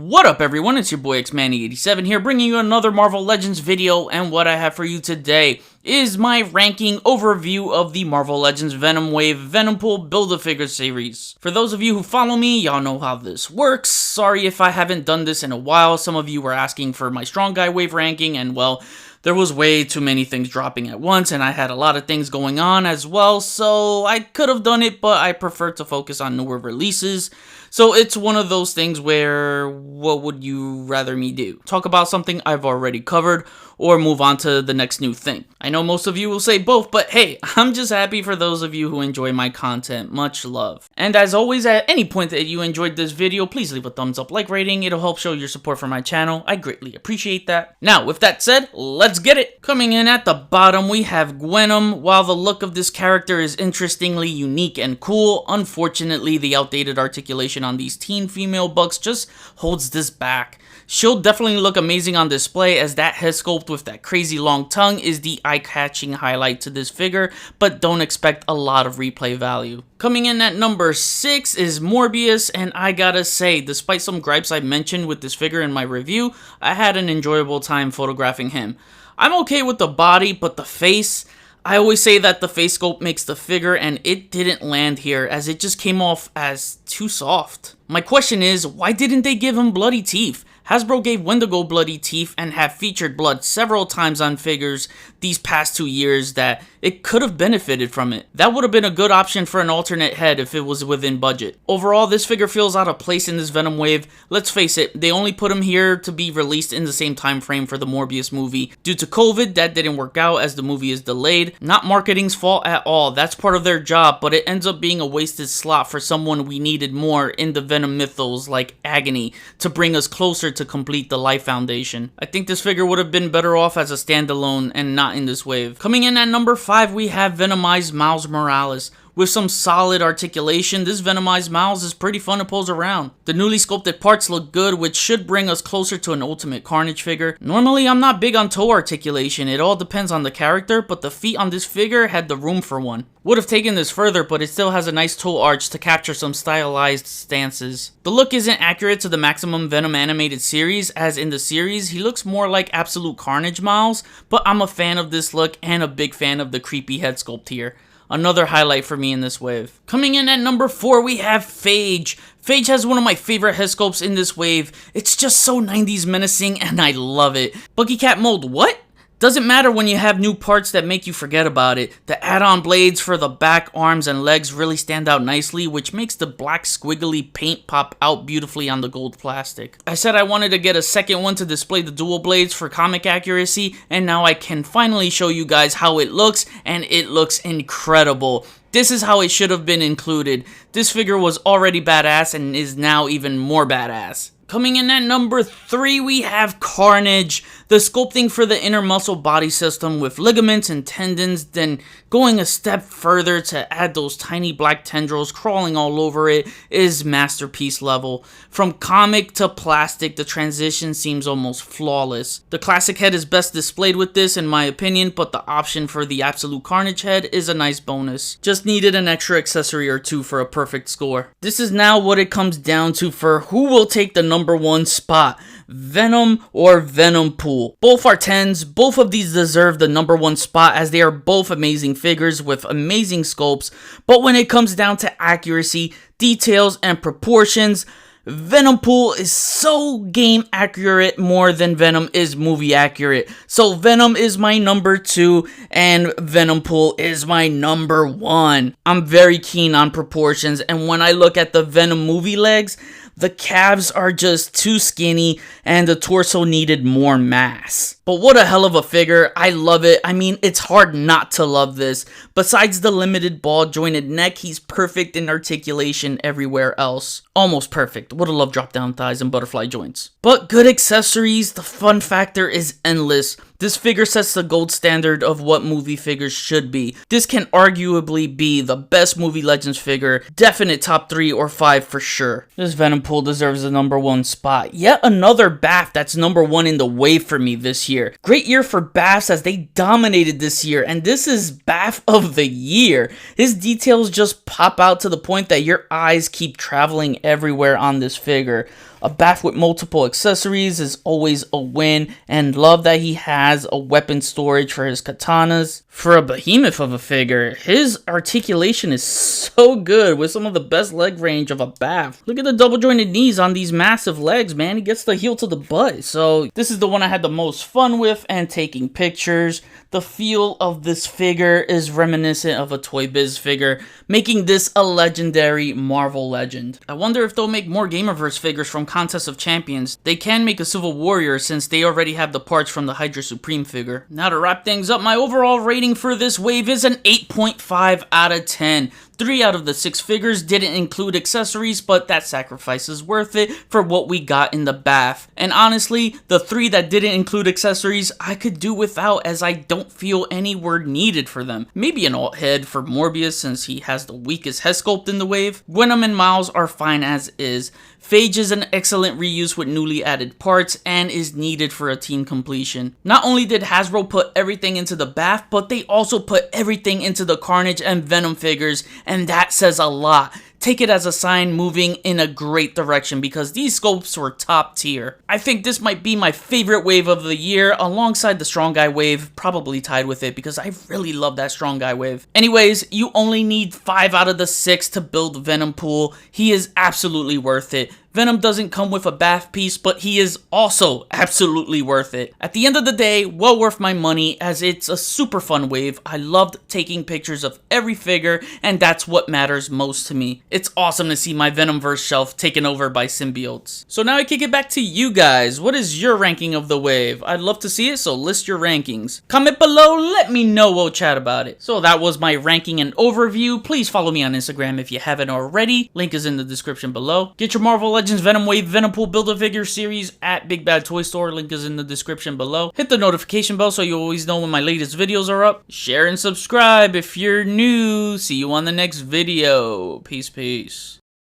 What up everyone, it's your boy Xmanny87 here bringing you another Marvel Legends video, and what I have for you today is my ranking overview of the Marvel Legends Venom Wave Venompool Build-A-Figure series. For those of you who follow me, y'all know how this works. Sorry if I haven't done this in a while. Some of you were asking for my Strong Guy Wave ranking, and well, there was way too many things dropping at once, and I had a lot of things going on as well, so I could have done it, but I prefer to focus on newer releases. So it's one of those things where, what would you rather me do? Talk about something I've already covered, or move on to the next new thing? I know most of you will say both, but hey, I'm just happy for those of you who enjoy my content. Much love. And as always, at any point that you enjoyed this video, please leave a thumbs up, like rating. It'll help show your support for my channel. I greatly appreciate that. Now, with that said, let's get it. Coming in at the bottom, we have Venom. While the look of this character is interestingly unique and cool, unfortunately, the outdated articulation on these teen female bucks just holds this back. She'll definitely look amazing on display, as that head sculpt with that crazy long tongue is the eye-catching highlight to this figure, but don't expect a lot of replay value. Coming in at number 6 is Morbius, and I gotta say, despite some gripes I mentioned with this figure in my review, I had an enjoyable time photographing him. I'm okay with the body, but the face, I always say that the face sculpt makes the figure, and it didn't land here as it just came off as too soft. My question is, why didn't they give him bloody teeth? Hasbro gave Wendigo bloody teeth and have featured blood several times on figures these past 2 years that it could have benefited from it. That would have been a good option for an alternate head if it was within budget. Overall, this figure feels out of place in this Venom wave. Let's face it, they only put him here to be released in the same time frame for the Morbius movie. Due to COVID, that didn't work out as the movie is delayed. Not marketing's fault at all, that's part of their job, but it ends up being a wasted slot for someone we needed more in the Venom mythos like Agony to bring us closer to complete the Life Foundation. I think this figure would have been better off as a standalone and not in this wave. Coming in at number 5, we have Venomized Miles Morales. With some solid articulation, this Venomized Miles is pretty fun to pose around. The newly sculpted parts look good, which should bring us closer to an ultimate Carnage figure. Normally, I'm not big on toe articulation, it all depends on the character, but the feet on this figure had the room for one. Would have taken this further, but it still has a nice toe arch to capture some stylized stances. The look isn't accurate to the Maximum Venom animated series, as in the series, he looks more like Absolute Carnage Miles, but I'm a fan of this look and a big fan of the creepy head sculpt here. Another highlight for me in this wave. Coming in at number 4, we have Phage. Phage has one of my favorite head sculpts in this wave. It's just so 90s menacing and I love it. Buggy Cat mold, what? Doesn't matter when you have new parts that make you forget about it. The add-on blades for the back, arms, and legs really stand out nicely, which makes the black squiggly paint pop out beautifully on the gold plastic. I said I wanted to get a second one to display the dual blades for comic accuracy, and now I can finally show you guys how it looks, and it looks incredible. This is how it should have been included. This figure was already badass and is now even more badass. Coming in at number 3, we have Carnage. The sculpting for the inner muscle body system with ligaments and tendons, then going a step further to add those tiny black tendrils crawling all over it is masterpiece level. From comic to plastic, the transition seems almost flawless. The classic head is best displayed with this in my opinion, but the option for the Absolute Carnage head is a nice bonus. Just needed an extra accessory or two for a perfect score. This is now what it comes down to for who will take the number 1 spot. Venom or Venompool. Both are 10s, both of these deserve the number 1 spot as they are both amazing figures with amazing sculpts, but when it comes down to accuracy, details, and proportions, Venompool is so game accurate more than Venom is movie accurate. So Venom is my number 2 and Venompool is my number 1. I'm very keen on proportions, and when I look at the Venom movie legs, the calves are just too skinny and the torso needed more mass. But what a hell of a figure. I love it. I mean, it's hard not to love this. Besides the limited ball jointed neck, he's perfect in articulation everywhere else. Almost perfect. Would have loved drop down thighs and butterfly joints. But good accessories, the fun factor is endless. This figure sets the gold standard of what movie figures should be. This can arguably be the best movie Legends figure, definite top 3 or 5 for sure. This Venompool deserves the #1 spot. Yet another BAF that's #1 in the wave for me this year. Great year for BAFs as they dominated this year, and this is BAF of the year. His details just pop out to the point that your eyes keep traveling everywhere on this figure. A BAF with multiple accessories is always a win, and love that he has a weapon storage for his katanas. For a behemoth of a figure, his articulation is so good with some of the best leg range of a BAF. Look at the double jointed knees on these massive legs, man. He gets the heel to the butt. So this is the one I had the most fun with and taking pictures. The feel of this figure is reminiscent of a Toy Biz figure, making this a legendary Marvel legend. I wonder if they'll make more Gamerverse figures from Contest of Champions. They can make a Civil Warrior since they already have the parts from the Hydra Supreme figure. Now to wrap things up, my overall rating for this wave is an 8.5 out of 10. 3 out of the 6 figures didn't include accessories, but that sacrifice is worth it for what we got in the BAF. And honestly, the 3 that didn't include accessories, I could do without as I don't feel any were needed for them. Maybe an alt head for Morbius since he has the weakest head sculpt in the wave. Venom and Miles are fine as is. Phage is an excellent reuse with newly added parts and is needed for a team completion. Not only did Hasbro put everything into the BAF, but they also put everything into the Carnage and Venom figures, and that says a lot. Take it as a sign moving in a great direction because these sculpts were top tier. I think this might be my favorite wave of the year alongside the Strong Guy wave, probably tied with it because I really love that Strong Guy wave. Anyways, you only need 5 out of the 6 to build Venompool. He is absolutely worth it. Venom doesn't come with a BAF piece, but he is also absolutely worth it. At the end of the day, well worth my money as it's a super fun wave. I loved taking pictures of every figure and that's what matters most to me. It's awesome to see my Venomverse shelf taken over by symbiotes. So now I kick it back to you guys. What is your ranking of the wave? I'd love to see it, so list your rankings. Comment below, let me know, we'll chat about it. So that was my ranking and overview. Please follow me on Instagram if you haven't already. Link is in the description below. Get your Marvel Legends Venom Wave Venompool Build-A-Figure series at Big Bad Toy Store. Link is in the description below. Hit the notification bell so you always know when my latest videos are up. Share and subscribe if you're new. See you on the next video. Peace, peace.